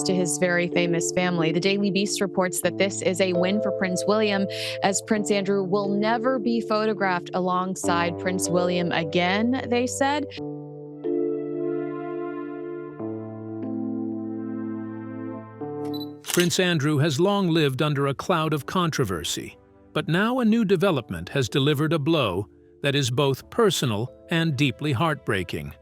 to his very famous family. The Daily Beast reports that this is a win for Prince William, as Prince Andrew will never be photographed alongside Prince William again, they said. Prince Andrew has long lived under a cloud of controversy, but now a new development has delivered a blow that is both personal and deeply heartbreaking.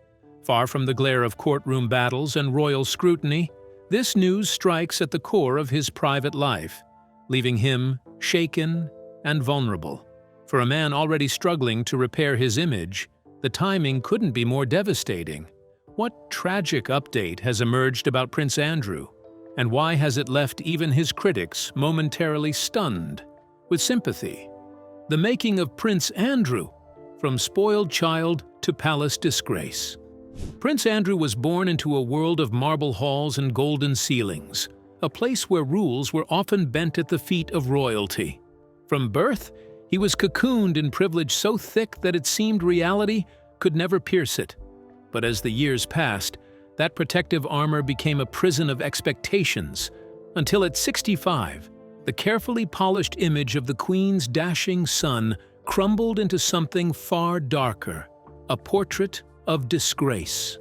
Far from the glare of courtroom battles and royal scrutiny, this news strikes at the core of his private life, leaving him shaken and vulnerable. For a man already struggling to repair his image, the timing couldn't be more devastating. What tragic update has emerged about Prince Andrew? And why has it left even his critics momentarily stunned? With sympathy. The making of Prince Andrew, from spoiled child to palace disgrace. Prince Andrew was born into a world of marble halls and golden ceilings, a place where rules were often bent at the feet of royalty. From birth, he was cocooned in privilege so thick that it seemed reality could never pierce it. But as the years passed, that protective armor became a prison of expectations, until at 65, the carefully polished image of the Queen's dashing son crumbled into something far darker, a portrait of disgrace.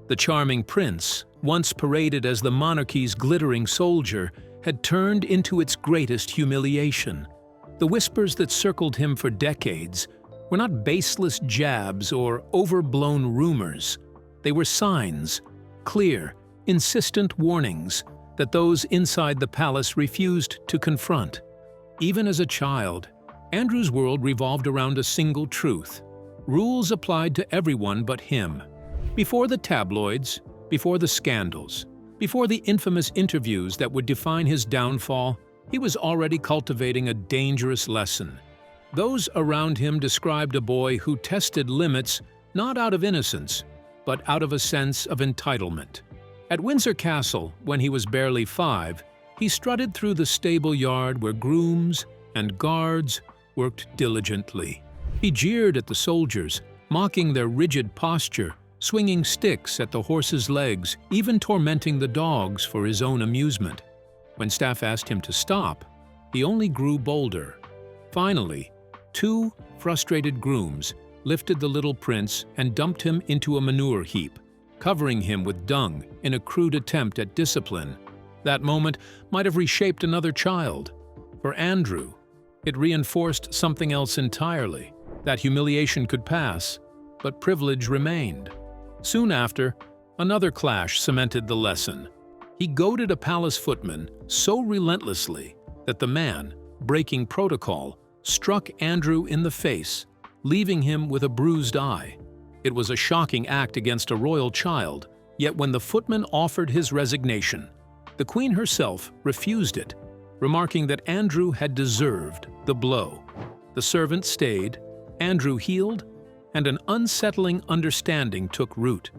The charming prince, once paraded as the monarchy's glittering soldier, had turned into its greatest humiliation. The whispers that circled him for decades were not baseless jabs or overblown rumors. They were signs, clear, insistent warnings that those inside the palace refused to confront. Even as a child, Andrew's world revolved around a single truth. Rules applied to everyone but him. Before the tabloids, before the scandals, before the infamous interviews that would define his downfall, he was already cultivating a dangerous lesson. Those around him described a boy who tested limits not out of innocence, but out of a sense of entitlement. At Windsor Castle, when he was barely 5, he strutted through the stable yard where grooms and guards worked diligently. He jeered at the soldiers, mocking their rigid posture, swinging sticks at the horses' legs, even tormenting the dogs for his own amusement. When staff asked him to stop, he only grew bolder. Finally, 2 frustrated grooms lifted the little prince and dumped him into a manure heap, covering him with dung in a crude attempt at discipline. That moment might have reshaped another child. For Andrew, it reinforced something else entirely. That humiliation could pass, but privilege remained. Soon after, another clash cemented the lesson. He goaded a palace footman so relentlessly that the man, breaking protocol, struck Andrew in the face, leaving him with a bruised eye. It was a shocking act against a royal child, yet when the footman offered his resignation, the Queen herself refused it, remarking that Andrew had deserved the blow. The servant stayed, Andrew healed, and an unsettling understanding took root.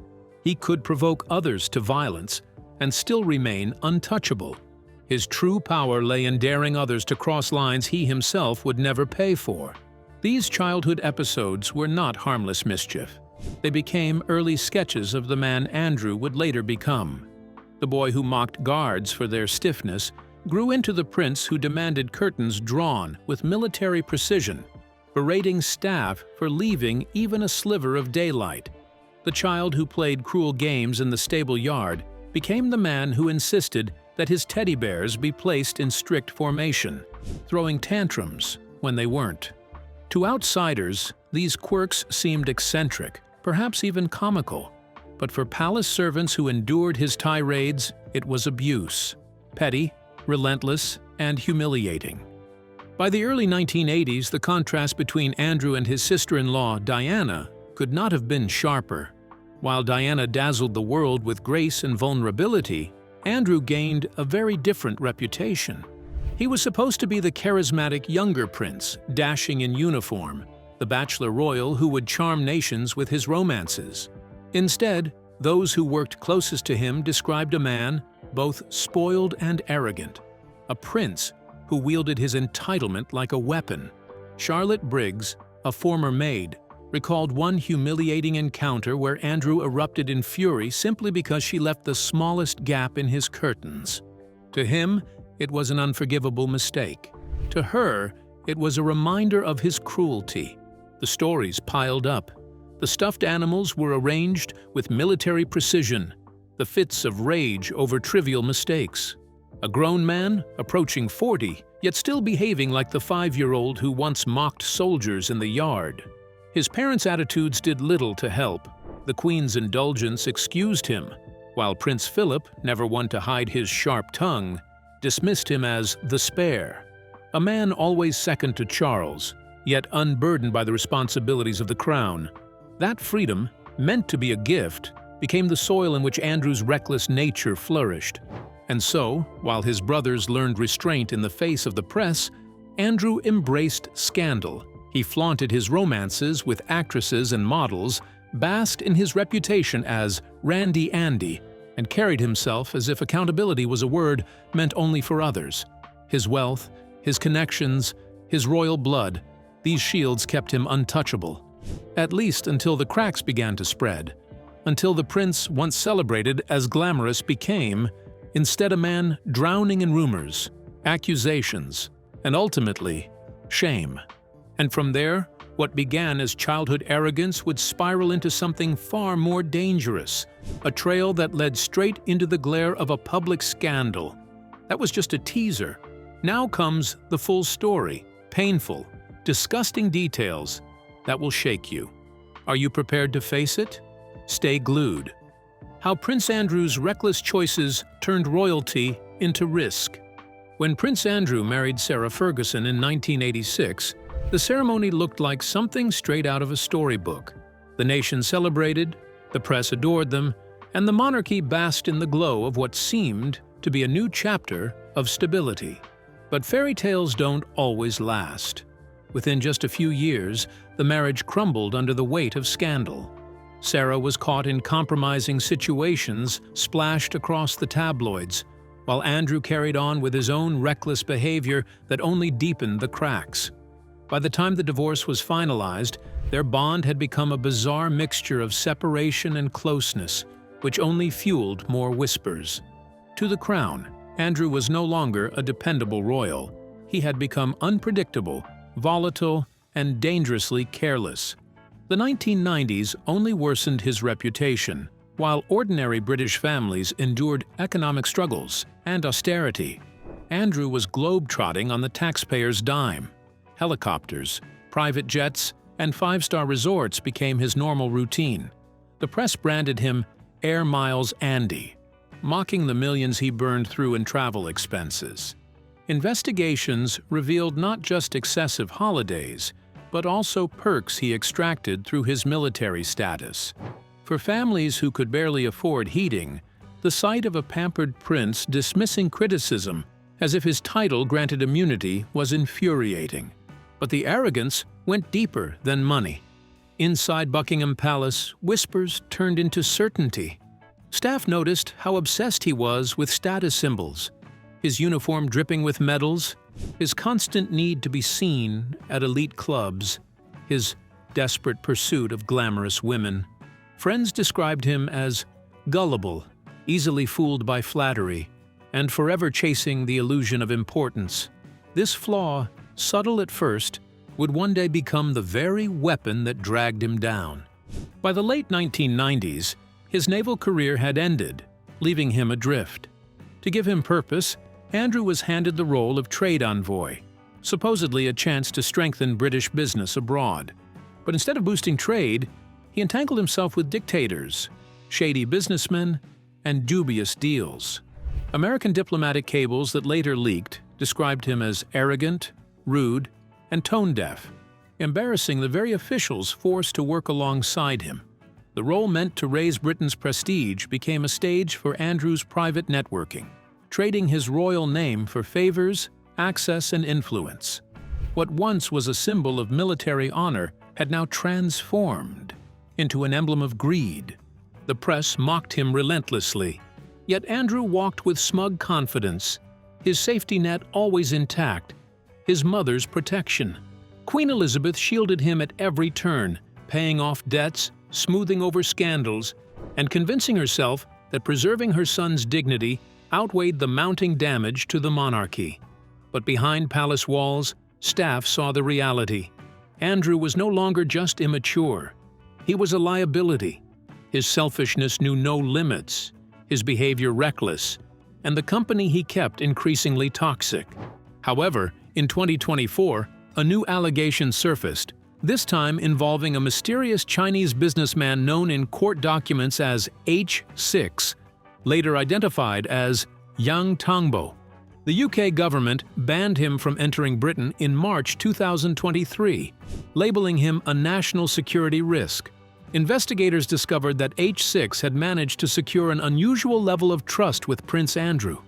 He could provoke others to violence and still remain untouchable. His true power lay in daring others to cross lines he himself would never pay for. These childhood episodes were not harmless mischief. They became early sketches of the man Andrew would later become. The boy who mocked guards for their stiffness grew into the prince who demanded curtains drawn with military precision, berating staff for leaving even a sliver of daylight. The child who played cruel games in the stable yard became the man who insisted that his teddy bears be placed in strict formation, throwing tantrums when they weren't. To outsiders, these quirks seemed eccentric, perhaps even comical. But for palace servants who endured his tirades, it was abuse. Petty, relentless, and humiliating. By the early 1980s, the contrast between Andrew and his sister-in-law, Diana, could not have been sharper. While Diana dazzled the world with grace and vulnerability, Andrew gained a very different reputation. He was supposed to be the charismatic younger prince, dashing in uniform, the bachelor royal who would charm nations with his romances. Instead, those who worked closest to him described a man both spoiled and arrogant, a prince who wielded his entitlement like a weapon. Charlotte Briggs, a former maid, recalled one humiliating encounter where Andrew erupted in fury simply because she left the smallest gap in his curtains. To him, it was an unforgivable mistake. To her, it was a reminder of his cruelty. The stories piled up. The stuffed animals were arranged with military precision, the fits of rage over trivial mistakes. A grown man, approaching 40, yet still behaving like the 5-year-old who once mocked soldiers in the yard. His parents' attitudes did little to help. The Queen's indulgence excused him, while Prince Philip, never one to hide his sharp tongue, dismissed him as the spare, a man always second to Charles, yet unburdened by the responsibilities of the crown. That freedom, meant to be a gift, became the soil in which Andrew's reckless nature flourished. And so, while his brothers learned restraint in the face of the press, Andrew embraced scandal. He flaunted his romances with actresses and models, basked in his reputation as Randy Andy, and carried himself as if accountability was a word meant only for others. His wealth, his connections, his royal blood, these shields kept him untouchable. At least until the cracks began to spread. Until the prince, once celebrated as glamorous, became, instead, a man drowning in rumors, accusations, and ultimately, shame. And from there, what began as childhood arrogance would spiral into something far more dangerous, a trail that led straight into the glare of a public scandal. That was just a teaser. Now comes the full story, painful, disgusting details that will shake you. Are you prepared to face it? Stay glued. How Prince Andrew's reckless choices turned royalty into risk. When Prince Andrew married Sarah Ferguson in 1986, the ceremony looked like something straight out of a storybook. The nation celebrated, the press adored them, and the monarchy basked in the glow of what seemed to be a new chapter of stability. But fairy tales don't always last. Within just a few years, the marriage crumbled under the weight of scandal. Sarah was caught in compromising situations splashed across the tabloids, while Andrew carried on with his own reckless behavior that only deepened the cracks. By the time the divorce was finalized, their bond had become a bizarre mixture of separation and closeness, which only fueled more whispers. To the crown, Andrew was no longer a dependable royal. He had become unpredictable, volatile, and dangerously careless. The 1990s only worsened his reputation. While ordinary British families endured economic struggles and austerity, Andrew was globe-trotting on the taxpayer's dime. Helicopters, private jets, and five-star resorts became his normal routine. The press branded him Air Miles Andy, mocking the millions he burned through in travel expenses. Investigations revealed not just excessive holidays, but also perks he extracted through his military status. For families who could barely afford heating, the sight of a pampered prince dismissing criticism as if his title granted immunity was infuriating. But the arrogance went deeper than money. Inside Buckingham Palace, whispers turned into certainty. Staff noticed how obsessed he was with status symbols, his uniform dripping with medals, his constant need to be seen at elite clubs, his desperate pursuit of glamorous women. Friends described him as gullible, easily fooled by flattery, and forever chasing the illusion of importance. This flaw, subtle at first, would one day become the very weapon that dragged him down. By the late 1990s, his naval career had ended, leaving him adrift. To give him purpose, Andrew was handed the role of trade envoy, supposedly a chance to strengthen British business abroad. But instead of boosting trade, he entangled himself with dictators, shady businessmen, and dubious deals. American diplomatic cables that later leaked described him as arrogant, rude, and tone-deaf, embarrassing the very officials forced to work alongside him. The role meant to raise Britain's prestige became a stage for Andrew's private networking, trading his royal name for favors, access, and influence. What once was a symbol of military honor had now transformed into an emblem of greed. The press mocked him relentlessly, yet Andrew walked with smug confidence, his safety net always intact, his mother's protection. Queen Elizabeth shielded him at every turn, paying off debts, smoothing over scandals, and convincing herself that preserving her son's dignity outweighed the mounting damage to the monarchy. But behind palace walls, staff saw the reality. Andrew was no longer just immature. He was a liability. His selfishness knew no limits, his behavior reckless, and the company he kept increasingly toxic. However, in 2024, a new allegation surfaced, this time involving a mysterious Chinese businessman known in court documents as H6, later identified as Yang Tongbo. The UK government banned him from entering Britain in March 2023, labeling him a national security risk. Investigators discovered that H6 had managed to secure an unusual level of trust with Prince Andrew.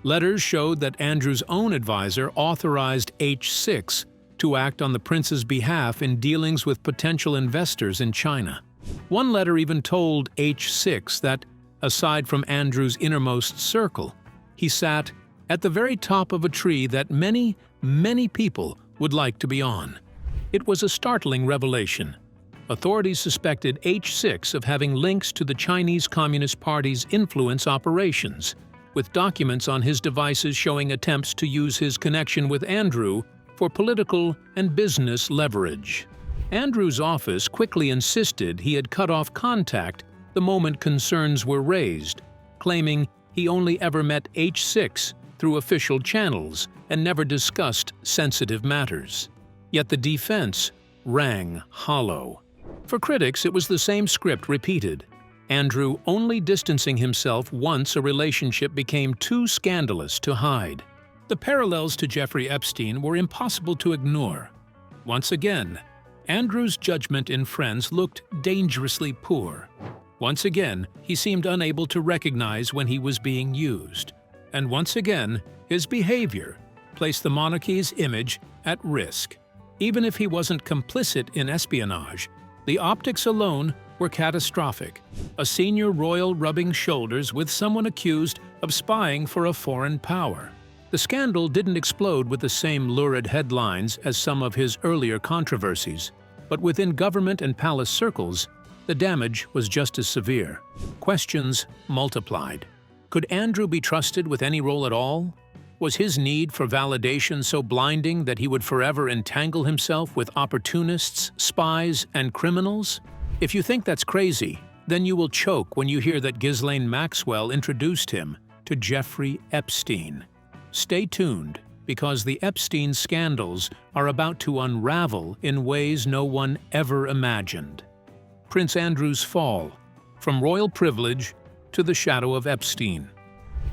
Letters showed that Andrew's own advisor authorized H6 to act on the prince's behalf in dealings with potential investors in China. One letter even told H6 that, aside from Andrew's innermost circle, he sat at the very top of a tree that many, many people would like to be on. It was a startling revelation. Authorities suspected H6 of having links to the Chinese Communist Party's influence operations, with documents on his devices showing attempts to use his connection with Andrew for political and business leverage. Andrew's office quickly insisted he had cut off contact the moment concerns were raised, claiming he only ever met H6 through official channels and never discussed sensitive matters. Yet the defense rang hollow. For critics, it was the same script repeated. Andrew only distancing himself once a relationship became too scandalous to hide. The parallels to Jeffrey Epstein were impossible to ignore. Once again, Andrew's judgment in Friends looked dangerously poor. Once again, he seemed unable to recognize when he was being used. And once again, his behavior placed the monarchy's image at risk. Even if he wasn't complicit in espionage, the optics alone were catastrophic. A senior royal rubbing shoulders with someone accused of spying for a foreign power. The scandal didn't explode with the same lurid headlines as some of his earlier controversies, but within government and palace circles, the damage was just as severe. Questions multiplied. Could Andrew be trusted with any role at all? Was his need for validation so blinding that he would forever entangle himself with opportunists, spies, and criminals? If you think that's crazy, then you will choke when you hear that Ghislaine Maxwell introduced him to Jeffrey Epstein. Stay tuned, because the Epstein scandals are about to unravel in ways no one ever imagined. Prince Andrew's fall, from royal privilege to the shadow of Epstein.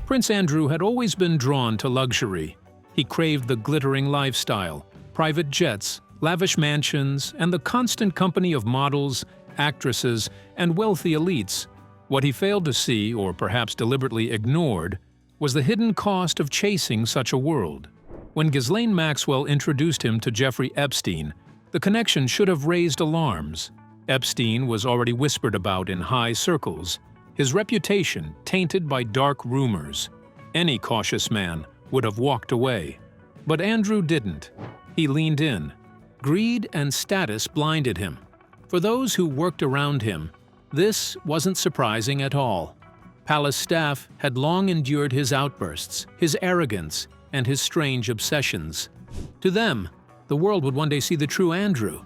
Prince Andrew had always been drawn to luxury. He craved the glittering lifestyle, private jets, lavish mansions, and the constant company of models, actresses, and wealthy elites. What he failed to see, or perhaps deliberately ignored, was the hidden cost of chasing such a world. When Ghislaine Maxwell introduced him to Jeffrey Epstein, the connection should have raised alarms. Epstein was already whispered about in high circles, his reputation tainted by dark rumors. Any cautious man would have walked away. But Andrew didn't. He leaned in. Greed and status blinded him. For those who worked around him, this wasn't surprising at all. Palace staff had long endured his outbursts, his arrogance, and his strange obsessions. To them, the world would one day see the true Andrew,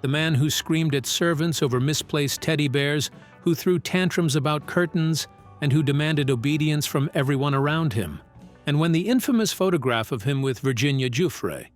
the man who screamed at servants over misplaced teddy bears, who threw tantrums about curtains, and who demanded obedience from everyone around him. And when the infamous photograph of him with Virginia Giuffre,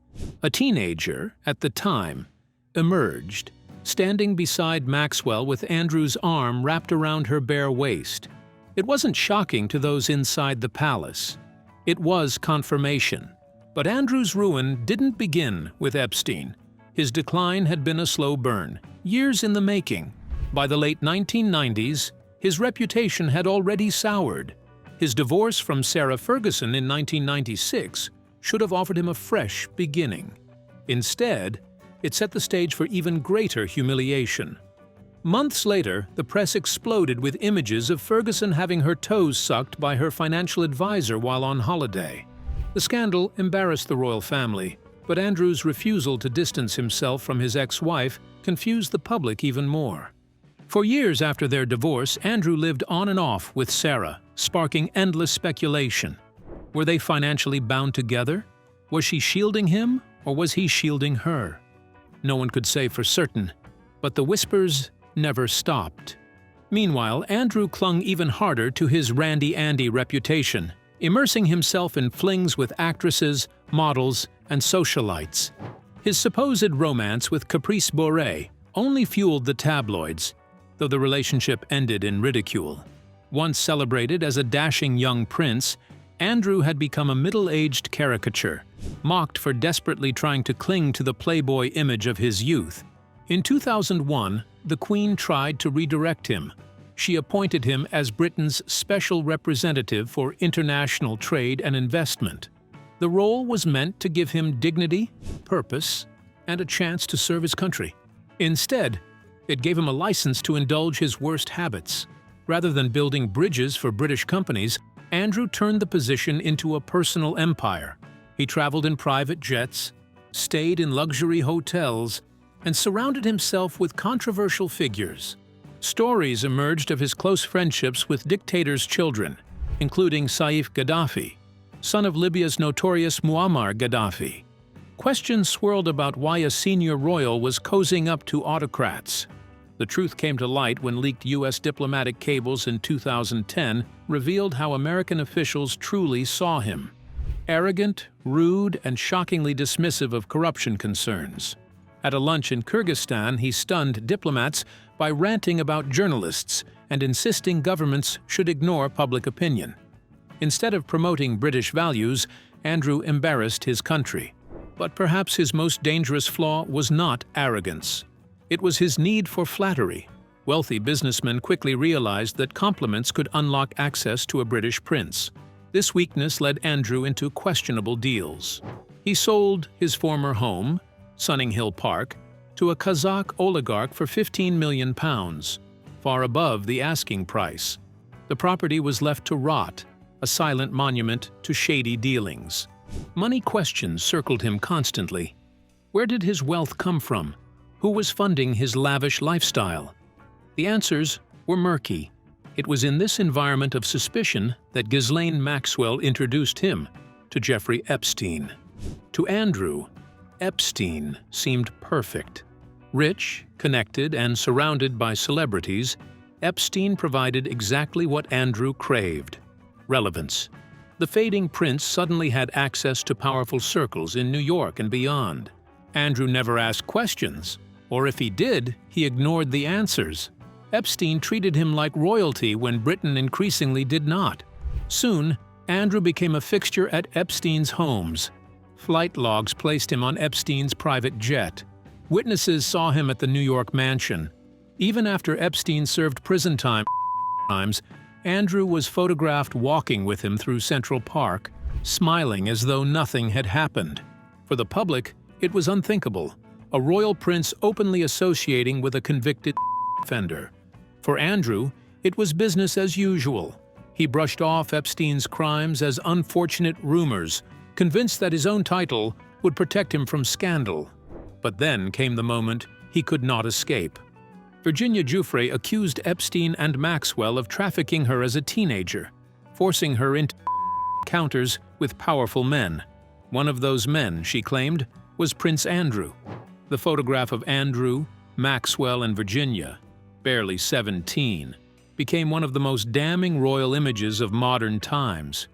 a teenager at the time, emerged, standing beside Maxwell with Andrew's arm wrapped around her bare waist, it wasn't shocking to those inside the palace. It was confirmation. But Andrew's ruin didn't begin with Epstein. His decline had been a slow burn, years in the making. By the late 1990s, his reputation had already soured. His divorce from Sarah Ferguson in 1996 should have offered him a fresh beginning. Instead, it set the stage for even greater humiliation. Months later, the press exploded with images of Ferguson having her toes sucked by her financial advisor while on holiday. The scandal embarrassed the royal family, but Andrew's refusal to distance himself from his ex-wife confused the public even more. For years after their divorce, Andrew lived on and off with Sarah, sparking endless speculation. Were they financially bound together? Was she shielding him, or was he shielding her? No one could say for certain, but the whispers never stopped. Meanwhile, Andrew clung even harder to his Randy Andy reputation, immersing himself in flings with actresses, models, and socialites. His supposed romance with Caprice Boré only fueled the tabloids, though the relationship ended in ridicule. Once celebrated as a dashing young prince, Andrew had become a middle-aged caricature, mocked for desperately trying to cling to the playboy image of his youth. In 2001, the Queen tried to redirect him. She appointed him as Britain's special representative for international trade and investment. The role was meant to give him dignity, purpose, and a chance to serve his country. Instead, it gave him a license to indulge his worst habits. Rather than building bridges for British companies, Andrew turned the position into a personal empire. He traveled in private jets, stayed in luxury hotels, and surrounded himself with controversial figures. Stories emerged of his close friendships with dictators' children, including Saif Gaddafi, son of Libya's notorious Muammar Gaddafi. Questions swirled about why a senior royal was cozying up to autocrats. The truth came to light when leaked U.S. diplomatic cables in 2010 revealed how American officials truly saw him: arrogant, rude, and shockingly dismissive of corruption concerns. At a lunch in Kyrgyzstan, he stunned diplomats by ranting about journalists and insisting governments should ignore public opinion. Instead of promoting British values, Andrew embarrassed his country. But perhaps his most dangerous flaw was not arrogance. It was his need for flattery. Wealthy businessmen quickly realized that compliments could unlock access to a British prince. This weakness led Andrew into questionable deals. He sold his former home, Sunning Hill Park, to a Kazakh oligarch for £15 million, far above the asking price. The property was left to rot, a silent monument to shady dealings. Money questions circled him constantly. Where did his wealth come from? Who was funding his lavish lifestyle? The answers were murky. It was in this environment of suspicion that Ghislaine Maxwell introduced him to Jeffrey Epstein. To Andrew, Epstein seemed perfect. Rich, connected, and surrounded by celebrities, Epstein provided exactly what Andrew craved: relevance. The fading prince suddenly had access to powerful circles in New York and beyond. Andrew never asked questions, or if he did, he ignored the answers. Epstein treated him like royalty when Britain increasingly did not. Soon, Andrew became a fixture at Epstein's homes. Flight logs placed him on Epstein's private jet. Witnesses saw him at the New York mansion. Even after Epstein served prison times, Andrew was photographed walking with him through Central Park, smiling as though nothing had happened. For the public, it was unthinkable: a royal prince openly associating with a convicted offender. For Andrew, it was business as usual. He brushed off Epstein's crimes as unfortunate rumors, convinced that his own title would protect him from scandal. But then came the moment he could not escape. Virginia Giuffre accused Epstein and Maxwell of trafficking her as a teenager, forcing her into encounters with powerful men. One of those men, she claimed, was Prince Andrew. The photograph of Andrew, Maxwell, and Virginia, barely 17, became one of the most damning royal images of modern times.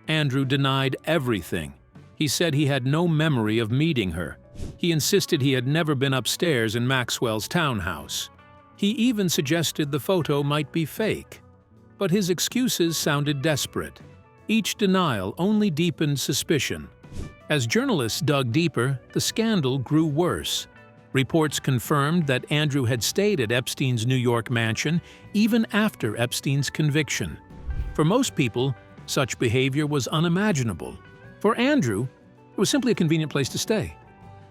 Andrew denied everything. He said he had no memory of meeting her. He insisted he had never been upstairs in Maxwell's townhouse. He even suggested the photo might be fake. But his excuses sounded desperate. Each denial only deepened suspicion. As journalists dug deeper, the scandal grew worse. Reports confirmed that Andrew had stayed at Epstein's New York mansion even after Epstein's conviction. For most people, such behavior was unimaginable. For Andrew, it was simply a convenient place to stay.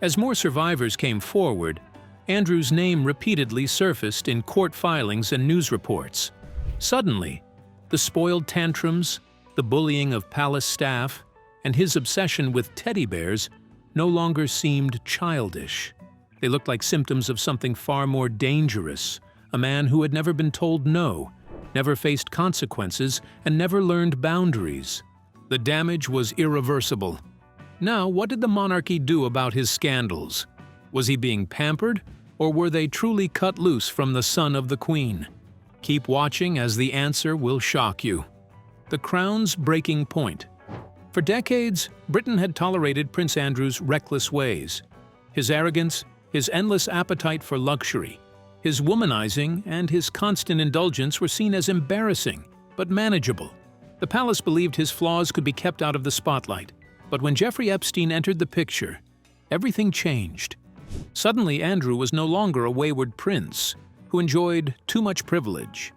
As more survivors came forward, Andrew's name repeatedly surfaced in court filings and news reports. Suddenly, the spoiled tantrums, the bullying of palace staff, and his obsession with teddy bears no longer seemed childish. They looked like symptoms of something far more dangerous, a man who had never been told no, never faced consequences, and never learned boundaries. The damage was irreversible. Now, what did the monarchy do about his scandals? Was he being pampered, or were they truly cut loose from the son of the Queen? Keep watching, as the answer will shock you. The Crown's breaking point. For decades, Britain had tolerated Prince Andrew's reckless ways. His arrogance, his endless appetite for luxury, his womanizing, and his constant indulgence were seen as embarrassing, but manageable. The palace believed his flaws could be kept out of the spotlight. But when Jeffrey Epstein entered the picture, everything changed. Suddenly, Andrew was no longer a wayward prince who enjoyed too much privilege.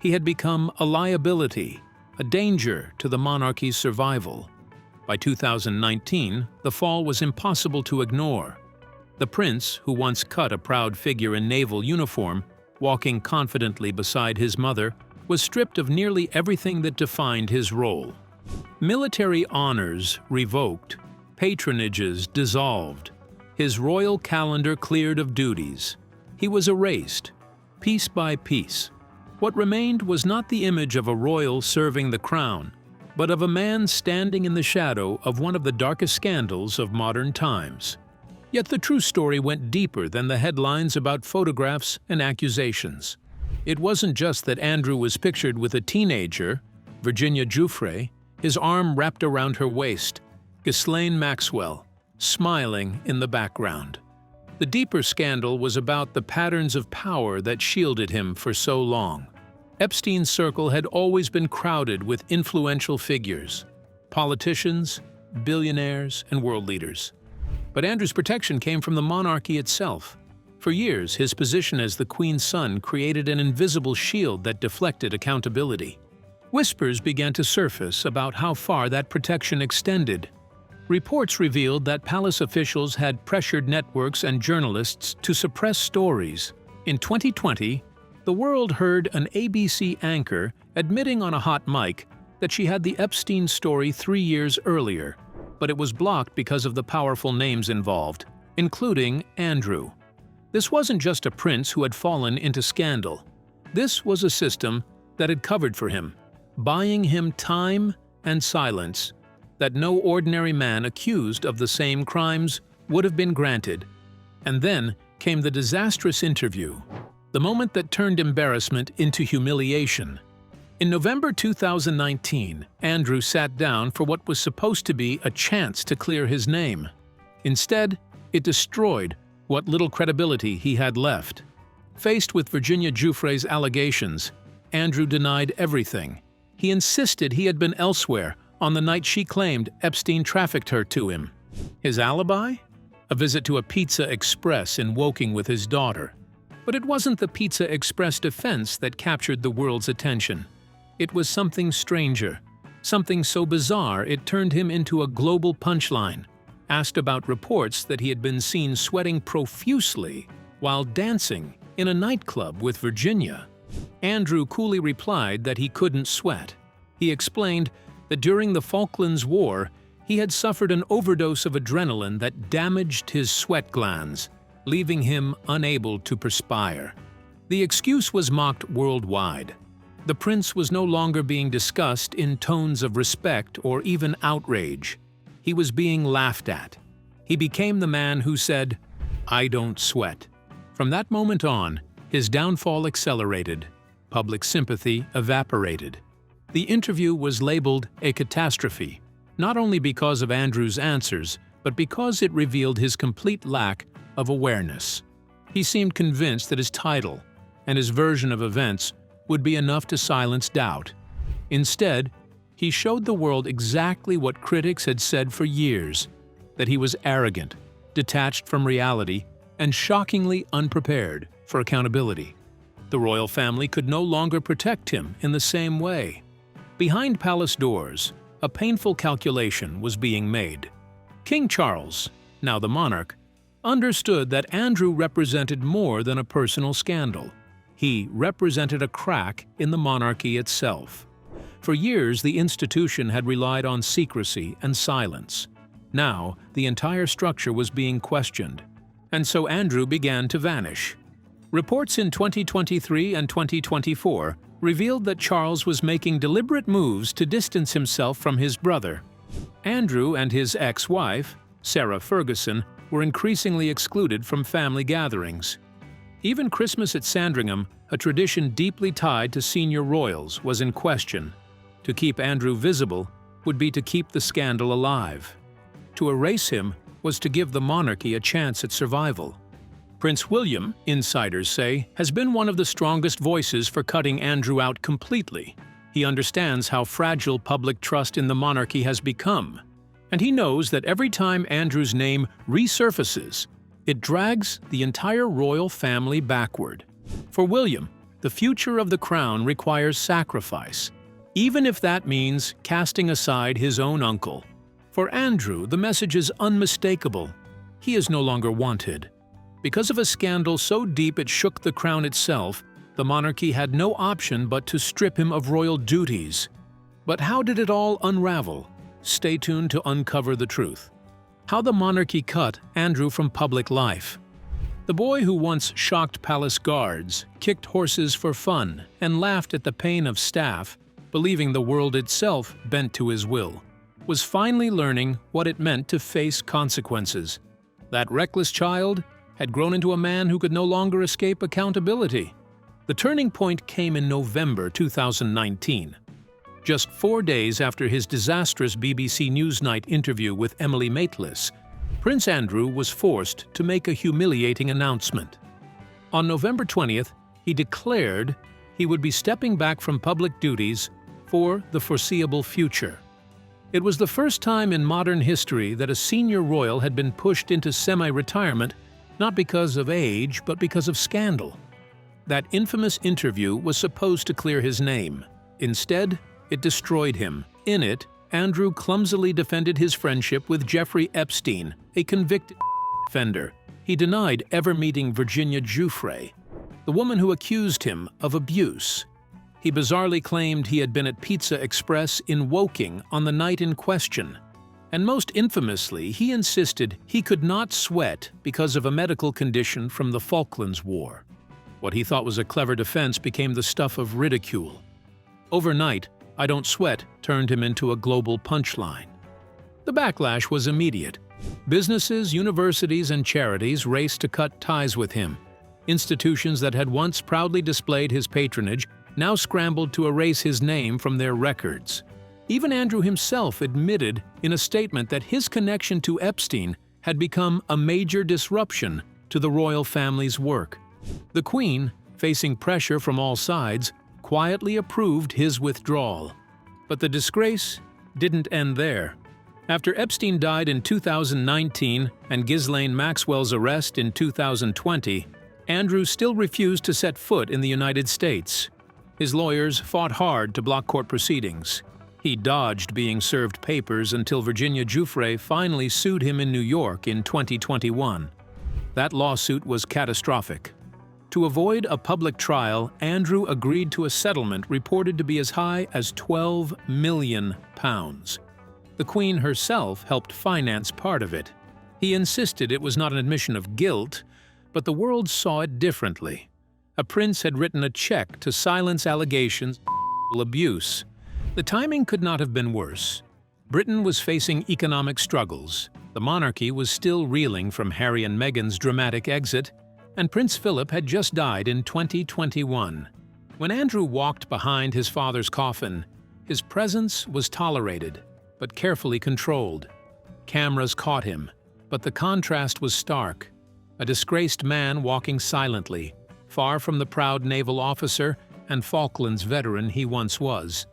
He had become a liability, a danger to the monarchy's survival. By 2019, the fall was impossible to ignore. The prince, who once cut a proud figure in naval uniform, walking confidently beside his mother, was stripped of nearly everything that defined his role. Military honors revoked, patronages dissolved, his royal calendar cleared of duties. He was erased, piece by piece. What remained was not the image of a royal serving the crown, but of a man standing in the shadow of one of the darkest scandals of modern times. Yet the true story went deeper than the headlines about photographs and accusations. It wasn't just that Andrew was pictured with a teenager, Virginia Giuffre, his arm wrapped around her waist, Ghislaine Maxwell, smiling in the background. The deeper scandal was about the patterns of power that shielded him for so long. Epstein's circle had always been crowded with influential figures, politicians, billionaires, and world leaders. But Andrew's protection came from the monarchy itself. For years, his position as the Queen's son created an invisible shield that deflected accountability. Whispers began to surface about how far that protection extended. Reports revealed that palace officials had pressured networks and journalists to suppress stories. In 2020, the world heard an ABC anchor admitting on a hot mic that she had the Epstein story 3 years earlier, but it was blocked because of the powerful names involved, including Andrew. This wasn't just a prince who had fallen into scandal. This was a system that had covered for him, buying him time and silence that no ordinary man accused of the same crimes would have been granted. And then came the disastrous interview, the moment that turned embarrassment into humiliation. In November 2019, Andrew sat down for what was supposed to be a chance to clear his name. Instead, it destroyed what little credibility he had left. Faced with Virginia Giuffre's allegations, Andrew denied everything. He insisted he had been elsewhere on the night she claimed Epstein trafficked her to him. His alibi? A visit to a Pizza Express in Woking with his daughter. But it wasn't the Pizza Express defense that captured the world's attention. It was something stranger, something so bizarre it turned him into a global punchline. Asked about reports that he had been seen sweating profusely while dancing in a nightclub with Virginia, Andrew coolly replied that he couldn't sweat. He explained that during the Falklands War, he had suffered an overdose of adrenaline that damaged his sweat glands, leaving him unable to perspire. The excuse was mocked worldwide. The prince was no longer being discussed in tones of respect or even outrage. He was being laughed at. He became the man who said, "I don't sweat." From that moment on, his downfall accelerated. Public sympathy evaporated. The interview was labeled a catastrophe, not only because of Andrew's answers, but because it revealed his complete lack of awareness. He seemed convinced that his title and his version of events would be enough to silence doubt. Instead, he showed the world exactly what critics had said for years, that he was arrogant, detached from reality, and shockingly unprepared for accountability. The royal family could no longer protect him in the same way. Behind palace doors, a painful calculation was being made. King Charles, now the monarch, understood that Andrew represented more than a personal scandal. He represented a crack in the monarchy itself. For years, the institution had relied on secrecy and silence. Now, the entire structure was being questioned. and so Andrew began to vanish. Reports in 2023 and 2024 revealed that Charles was making deliberate moves to distance himself from his brother. Andrew and his ex-wife, Sarah Ferguson, were increasingly excluded from family gatherings. Even Christmas at Sandringham, a tradition deeply tied to senior royals, was in question. To keep Andrew visible would be to keep the scandal alive. To erase him was to give the monarchy a chance at survival. Prince William, insiders say, has been one of the strongest voices for cutting Andrew out completely. He understands how fragile public trust in the monarchy has become, and he knows that every time Andrew's name resurfaces, it drags the entire royal family backward. For William, the future of the crown requires sacrifice, even if that means casting aside his own uncle. For Andrew, the message is unmistakable. He is no longer wanted. Because of a scandal so deep it shook the crown itself, the monarchy had no option but to strip him of royal duties. But how did it all unravel? Stay tuned to uncover the truth. How the monarchy cut Andrew from public life. The boy who once shocked palace guards, kicked horses for fun, and laughed at the pain of staff, believing the world itself bent to his will, was finally learning what it meant to face consequences. That reckless child had grown into a man who could no longer escape accountability. The turning point came in November 2019. Just 4 days after his disastrous BBC Newsnight interview with Emily Maitlis, Prince Andrew was forced to make a humiliating announcement. On November 20th, he declared he would be stepping back from public duties for the foreseeable future. It was the first time in modern history that a senior royal had been pushed into semi-retirement, not because of age, but because of scandal. That infamous interview was supposed to clear his name. Instead, it destroyed him. In it, Andrew clumsily defended his friendship with Jeffrey Epstein, a convicted offender. He denied ever meeting Virginia Giuffre, the woman who accused him of abuse. He bizarrely claimed he had been at Pizza Express in Woking on the night in question. And most infamously, he insisted he could not sweat because of a medical condition from the Falklands War. What he thought was a clever defense became the stuff of ridicule. Overnight, "I don't sweat" turned him into a global punchline. The backlash was immediate. Businesses, universities, and charities raced to cut ties with him. Institutions that had once proudly displayed his patronage now scrambled to erase his name from their records. Even Andrew himself admitted in a statement that his connection to Epstein had become a major disruption to the royal family's work. The Queen, facing pressure from all sides, quietly approved his withdrawal. But the disgrace didn't end there. After Epstein died in 2019 and Ghislaine Maxwell's arrest in 2020, Andrew still refused to set foot in the United States. His lawyers fought hard to block court proceedings. He dodged being served papers until Virginia Giuffre finally sued him in New York in 2021. That lawsuit was catastrophic. To avoid a public trial, Andrew agreed to a settlement reported to be as high as £12 million. The Queen herself helped finance part of it. He insisted it was not an admission of guilt, but the world saw it differently. A prince had written a check to silence allegations of abuse. The timing could not have been worse. Britain was facing economic struggles. The monarchy was still reeling from Harry and Meghan's dramatic exit, and Prince Philip had just died in 2021. When Andrew walked behind his father's coffin, his presence was tolerated, but carefully controlled. Cameras caught him, but the contrast was stark. A disgraced man walking silently, far from the proud naval officer and Falklands veteran he once was.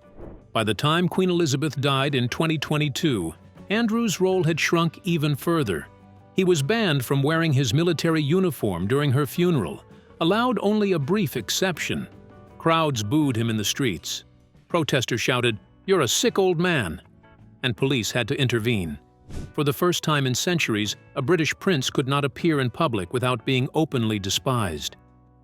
By the time Queen Elizabeth died in 2022, Andrew's role had shrunk even further. He was banned from wearing his military uniform during her funeral, allowed only a brief exception. Crowds booed him in the streets. Protesters shouted, "You're a sick old man," and police had to intervene. For the first time in centuries, a British prince could not appear in public without being openly despised.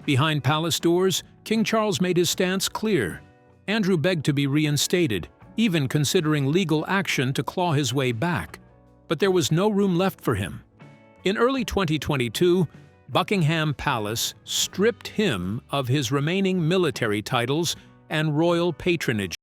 Behind palace doors, King Charles made his stance clear. Andrew begged to be reinstated, even considering legal action to claw his way back. But there was no room left for him. In early 2022, Buckingham Palace stripped him of his remaining military titles and royal patronage.